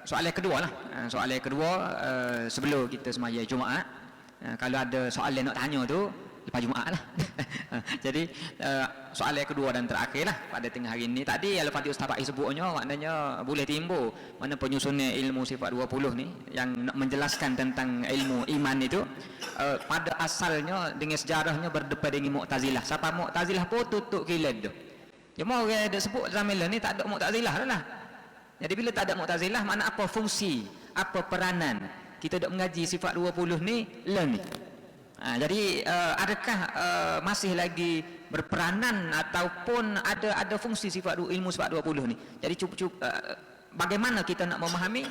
soalan kedua lah. Soalan kedua sebelum kita semaya Jumaat. Kalau ada soalan nak tanya tu lepas Jumaat lah. Jadi soalan kedua dan terakhir lah pada tengah hari ini. Tadi kalau Fatih Ustaz Faiz sebutnya, maknanya boleh timbul mana penyusunan ilmu sifat 20 ni yang nak menjelaskan tentang ilmu iman itu pada asalnya dengan sejarahnya berdepan dengan Mu'tazilah. Siapa Mu'tazilah pun tutup kilid tu. Cuma orang ada sebut zaman ni tak ada Mu'tazilah dah lah. Jadi bila tak ada Mu'tazilah, mana apa fungsi, apa peranan kita dok mengaji sifat 20 ni ni. Jadi adakah masih lagi berperanan ataupun ada fungsi ilmu sifat 20 ni? Jadi bagaimana kita nak memahami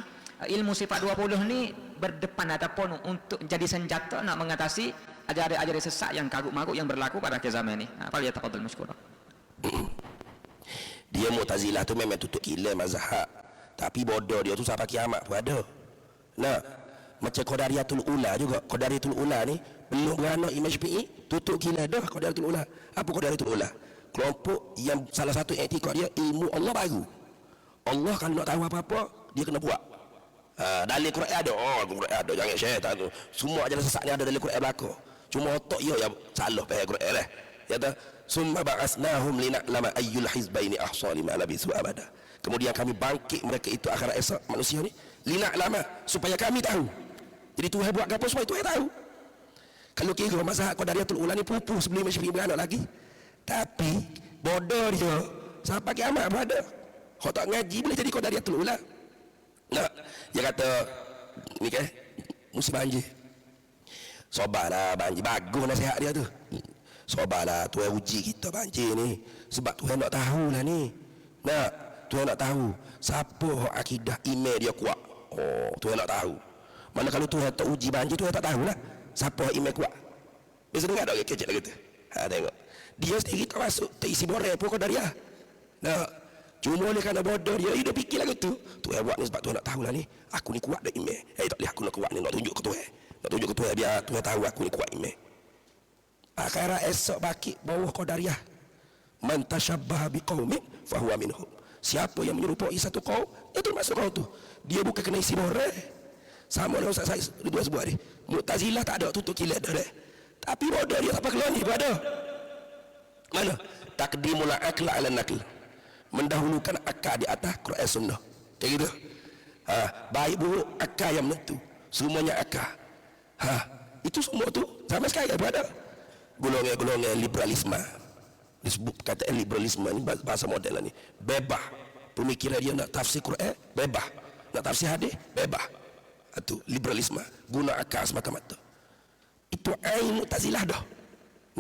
ilmu sifat 20 ni berdepan ataupun untuk jadi senjata nak mengatasi ajaran-ajaran sesat yang karut-marut yang berlaku pada akhir zaman ni. Falyatafadhal mashkura. Dia Mu'tazilah tu memang tutup gila mazhab, tapi bodoh dia tu sampai kiamat pun ada. Nah, macam Qadariyatul Ula juga. Qadariyatul Ula ni belum beranak Imam Syafi'i, tutup gila dah Qadariyatul Ula. Apa Qadariyatul Ula? Kelompok yang salah satu etikad dia ilmu Allah baru. Allah kalau nak tahu apa-apa dia kena buat. Dalil Quran ada, Quran ada, jangan syaitan tu. Semua ajaran sesat ni ada dalam Quran belaka. Cuma otak dia yang salah faham Quran lah. Kata summa ba'asnahum lina'lama ayyul hizbaini ahsa lima labisu abada. Kemudian kami bangkit mereka itu akhirat esok manusia ni lina'lama supaya kami tahu. Jadi Tuhan buat apa supaya Tuhan tahu. Kalau kira mazhab Qadariyatul Ula ni pupuh sebelum Imam Syafi'i beranak lagi. Tapi bodoh dia sampai kiamat pun ada. Kalau tak ngaji boleh jadi Qadariyatul Ula. Nah, dia kata ni kan musim banjir. Sabarlah banjir, bagus nasihat dia tu. Sabarlah, Tuhan uji kita banjir ni sebab Tuhan nak tahu lah ni. Nah, Tuhan nak tahu siapa akidah iman dia kuat. Oh, Tuhan nak tahu. Mana kalau Tuhan tak uji banjir, Tuhan tak tahulah siapa iman kuat. Biasa dengar tak kecek lah kata. Tengok. Dia sendiri tak masuk, tak isi borek pun Qadariyah. Nah, cuma oleh kerana bodoh dia dah fikir lagu tu. Tuhan buat ni sebab Tuhan nak tahu lah ni. Aku ni kuat dah iman. Tak boleh aku nak kuat ni, nak tunjuk ke Tuhan. Nak tunjuk ke Tuhan biar Tuhan tahu aku ni kuat iman. Akhirat esok bakit bawah Qadariyah. Man tashabbaha biqaumin fahuwa minhum. Siapa yang menyerupai satu kaum, itu termasuk kaum tu. Dia bukan kena isi borek. Sama dengan Ustaz Said Ridwan sebut ni. Mu'tazilah tak ada tutup kilat dah. Tapi bodoh dia tak pakai kelon ni ada. Mana? Taqdimul aql ala naql. Mendahulukan akal di atas Quran Sunnah. Kayak gitu. Baik buruk akal yang menentu. Semuanya akal. Itu semua tu sama sekali ada. Golongan liberalisme. Disebut perkataan liberalisme ni bahasa modern ni. Bebas. Pemikiran dia nak tafsir Quran, bebas. Nak tafsir hadis, bebas. Itu liberalisme, guna akal semata-mata. Itu ain Mu'tazilah dah.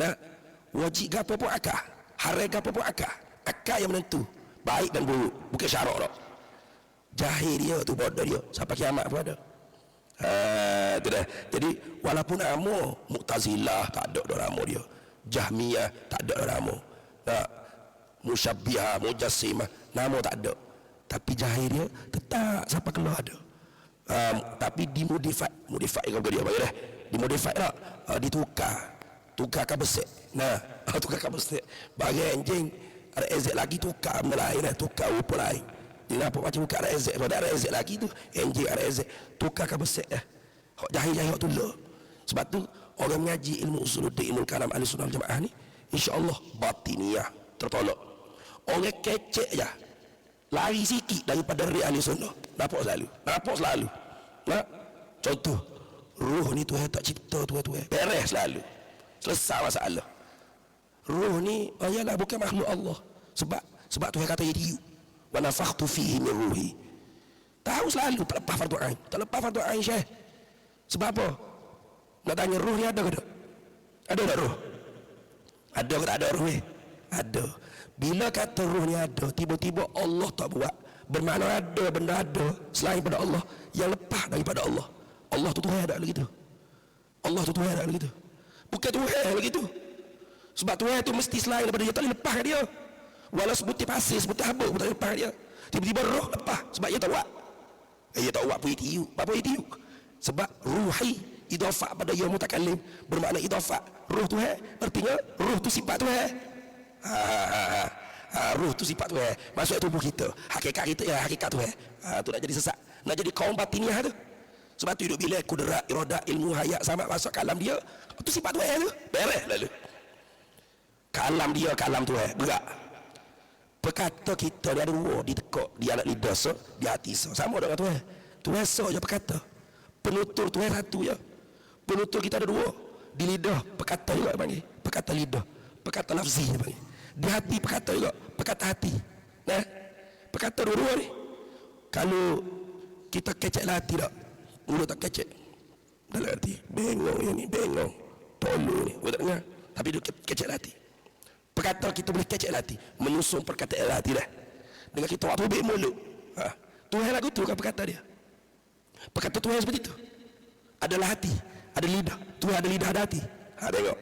Nah, wajib gapo pun akal, haram gapo pun akal. Akal yang menentu, baik dan buruk, bukan syarak dah. Jahil dia tu, bodoh dia, sampai kiamat pun ada. Itu dah. Jadi walaupun nama Mu'tazilah tak ada nama dia, Jahmiyah tak ada nama, nah, Musyabbihah, Mujassimah nama tak ada, tapi jahil dia tetap sampai keluar ada. Tapi dimodify kalau dia bagi dah, dimodify tak, tukar kabeset. Nah, tukar kabeset bagi anjing ada EZ lagi, tukar benda lain dah, tukar rupa lain. Dia nampak macam bukan ada EZ, pada ada EZ lagi tu anjing ada EZ, tukar kabeset dah. Hak jahil-jahil tu lah. Sebab tu orang mengaji ilmu usuluddin, ilmu kalam Ahlussunnah wal Jamaah ni insya-Allah batiniyah tertolak. Orang kecek je lari sikit daripada real Ahlussunnah, nampak selalu. Nah, contoh roh ni Tuhan tak cipta, Tuhan beres selalu, selesai masalah. Roh ni ayalah bukan makhluk Allah, sebab Tuhan kata yadiyu wa nafakhtu fihi min ruhi. Tahu selalu tak lepas fardu ain Syekh. Sebab apa? Nak tanya roh ni ada ke tak? Ada tak roh? Ada ke tak ada roh ni? Ada. Bila kata roh ni ada, tiba-tiba Allah tak buat, bermakna ada benda ada selain pada Allah yang lepas daripada Allah. Allah tu Tuhan ada lagi tu. Allah tu Tuhan ada lagi tu. Bukan Tuhan lagi tu. Sebab Tuhan tu mesti selain daripada dia, tak boleh lepas dia. Walau sebutir pasir, sebutir habuk pun tak boleh lepas dia. Tiba-tiba roh lepas sebab dia tak buat. Dia tak buat pun itiyu. Apa itiyu? Sebab ruhi idafah pada ya mutakallim bermakna idafah. Roh Tuhan artinya roh tu sifat Tuhan. Roh tu sifat Tuhan, masuk tubuh kita, hakikat kita ya hakikat Tuhan. Tu nak jadi sesat. nak jadi kaum batiniah tu. Sebab tu hidup bila kudrat, iradat, ilmu, hayat sama masuk kalam dia, itu sifat Tuhan tu. Beres lalu. Kalam dia, kalam Tuhan, gerak. Perkata kita dia ada dua, di tekuk, di anak lidah so, di hati so. Sama dengan Tuhan. Tuhan so je perkata. Penutur Tuhan satu je. Penutur kita ada dua. Di lidah, perkata juga panggil. Perkata lidah. Perkata lafzi dia panggil. Di hati perkata juga. Perkata hati. Nah, perkata dua-dua ni. Kalau kita kecek lah hati tak? Mulut tak kecek. Dalam hati. Bengong yang ni, bengong. Tolong ni. Kau tak dengar? Tapi dia kecek lah hati. Perkata kita boleh kecek lah hati. Menyusun perkataan lah hati dah. Dengan kita buat publik mulut. Tuhan lagu tu kan perkata dia. Perkata Tuhan seperti itu. Adalah hati. Ada lidah. Tuhan ada lidah, ada hati. Tengok.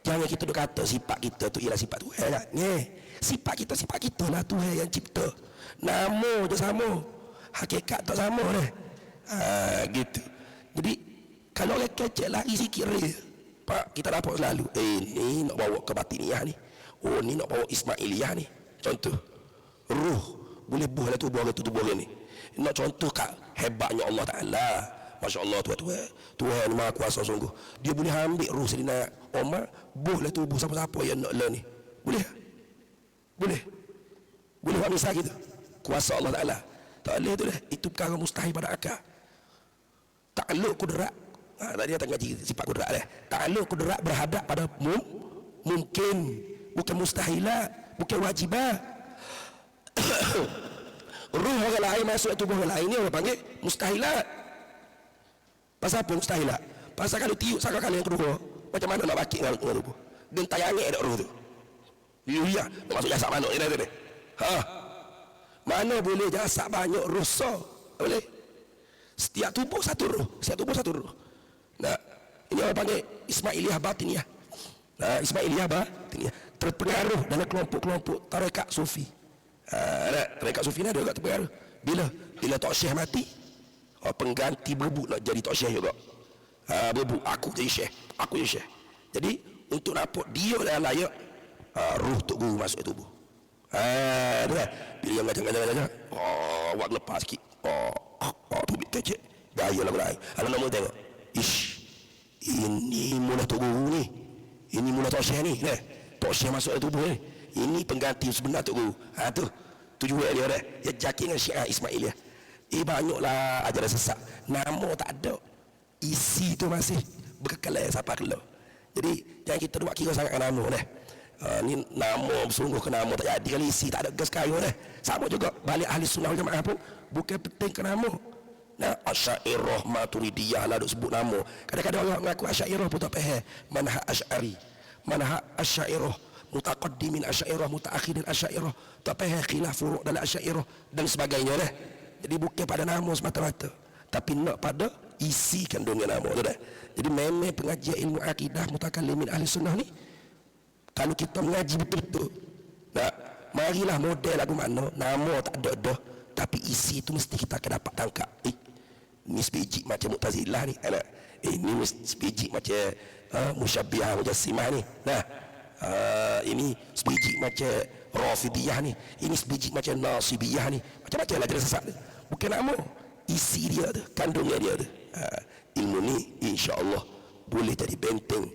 Jangan kita duk kata sifat kita tu ialah sifat Tuhan lah. Sifat kita lah Tuhan yang cipta. Nama je sama. Hakikat tak sama dah. Gitu. Jadi kalau orang kecek lari sikit Pak, kita dapat selalu ni nak bawa ke batiniah ni. Oh ni nak bawa Ismailiyah ni. Contoh ruh boleh buh lah tubuh orang ni. Nak contoh kat hebatnya Allah Ta'ala. Masya Allah Tuhan Maha Kuasa sungguh. Dia boleh ambil ruh Sayyidina Umar, buh lah tubuh siapa-siapa yang nak lah ni. Boleh? Boleh buat misal gitu. Kuasa Allah Ta'ala. Tak boleh tu dah. Itu perkara mustahil pada akal. Takluk kudrat. Tadi dia tengah ngaji sifat kudrat dah. Takluk kudrat berhadap pada mungkin. Bukan mustahilat. Bukan wajibat. Ruh orang lain masuk tubuh orang lain ni orang panggil mustahilat. Pasal apa mustahilat? Pasal kalau tiup sakal kali yang kedua, macam mana nak bakit dengan tubuh? Gentai angin ada ruh tu. Ya, nak masuk jasad mana ni tadi. Mana boleh jasad banyak rusak? Boleh? Setiap tubuh satu ruh. Nah, ini orang panggil Ismailiyah batiniah. Nah, Ismailiyah batiniah terpengaruh dalam kelompok-kelompok tarekat sufi. Tarekat sufi ni ada juga terpengaruh. Bila Tok Syekh mati, pengganti berebut nak jadi Tok Syekh juga. Berebut, aku jadi Syekh. Jadi untuk nampak dia dalam layak, ruh Tok Guru masuk ke tubuh. Bila yang ngajak-ngajak, awak lepas sikit. Publik kecek. Gaya lah lain. Kalau nak tengok, ini mula Tok Guru ni. Ini mula Tok Syekh ni. Tok Syekh masuk ke tubuh ni. Ini pengganti sebenar Tok Guru. Tu juga dia dah. Dia jaki dengan Syiah Ismailiyah. Banyaklah ajaran sesat. Nama tak ada. Isi tu masih berkekalan sampai keluar. Jadi jangan kita buat kira sangat nama dah. Ni nama bersungguh ke nama tak jadi. Kalau isi tak ada gas kayu dah. Sama juga balik ahli sunnah wal jamaah pun bukan penting ke nama. Asy'ariyah Maturidiyah lah duk sebut nama. Kadang-kadang orang mengaku Asy'ariyah pun tak faham manhaj Asy'ari. Manhaj Asy'ariyah mutaqaddimin Asy'ariyah mutaakhirin Asy'ariyah. Tak faham khilaf furu' dalam Asy'ariyah dan sebagainya dah. Jadi bukan pada nama semata-mata, tapi nak pada isi kandungan nama tu dah. Jadi memang pengajian ilmu akidah mutakallimin ahli sunnah ni, kalau kita mengaji betul-betul, marilah model lagu mana, nama tak ada dah, tapi isi tu mesti kita akan dapat tangkap. Ni sebiji macam Mu'tazilah ni, ini sebiji macam Musyabbihah Mujassimah ni. Ini sebiji macam Rafidiyah ni, ini sebiji macam Nasibiyah ni. Macam-macam lah jelas sesat ni. Bukan nama, isi dia tu, kandungnya dia tu. Ilmu ni insya-Allah boleh jadi benteng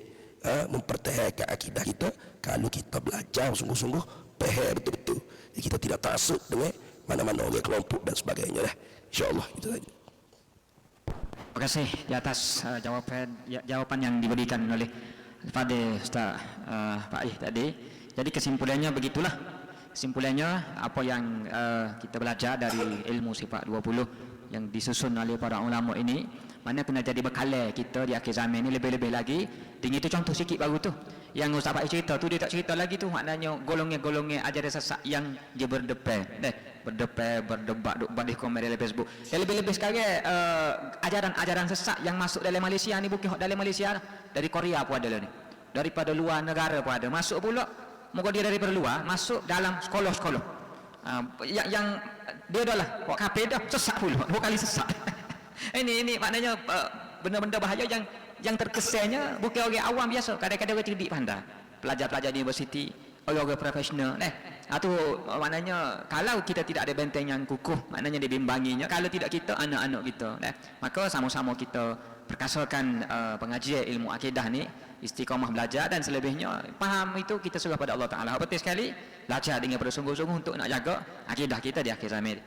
mempertahankan akidah kita kalau kita belajar sungguh-sungguh, faham betul-betul. Jadi kita tidak taksub dengan mana-mana orang kelompok dan sebagainya dah. Insya-Allah itu saja. Terima kasih di atas jawapan yang diberikan oleh Fadil Ustaz Pak Aih tadi. Jadi kesimpulannya begitulah. Kesimpulannya apa yang kita belajar dari ilmu sifat 20 yang disusun oleh para ulama ini, mana kena jadi bekalan kita di akhir zaman ini lebih-lebih lagi. Tinggi itu contoh sikit baru tu. Yang Ustaz Pak Aih cerita tu, dia tak cerita lagi tu maknanya golongan-golongan ajaran sesat yang dia berdebat, berdebat duk badih komen dalam Facebook. Dan lebih-lebih sekarang ajaran-ajaran sesat yang masuk dalam Malaysia ni bukan dalam Malaysia dah. Dari Korea pun ada lah ni. Daripada luar negara pun ada. Masuk pula, moga dia daripada luar masuk dalam sekolah-sekolah. Yang dia dah lah buat kafir dah sesat pula. 2 kali sesat. ini maknanya benda-benda bahaya yang terkesannya bukan orang awam biasa. Kadang-kadang orang cerdik pandai. Pelajar-pelajar di universiti, orang-orang profesional Itu maknanya kalau kita tidak ada benteng yang kukuh, maknanya dibimbanginya, kalau tidak kita, anak-anak kita, maka sama-sama kita perkasakan pengajian ilmu akidah ni, istiqamah belajar, dan selebihnya faham itu kita serah pada Allah Ta'ala. Penting sekali belajar dengan bersungguh-sungguh untuk nak jaga akidah kita di akhir zaman.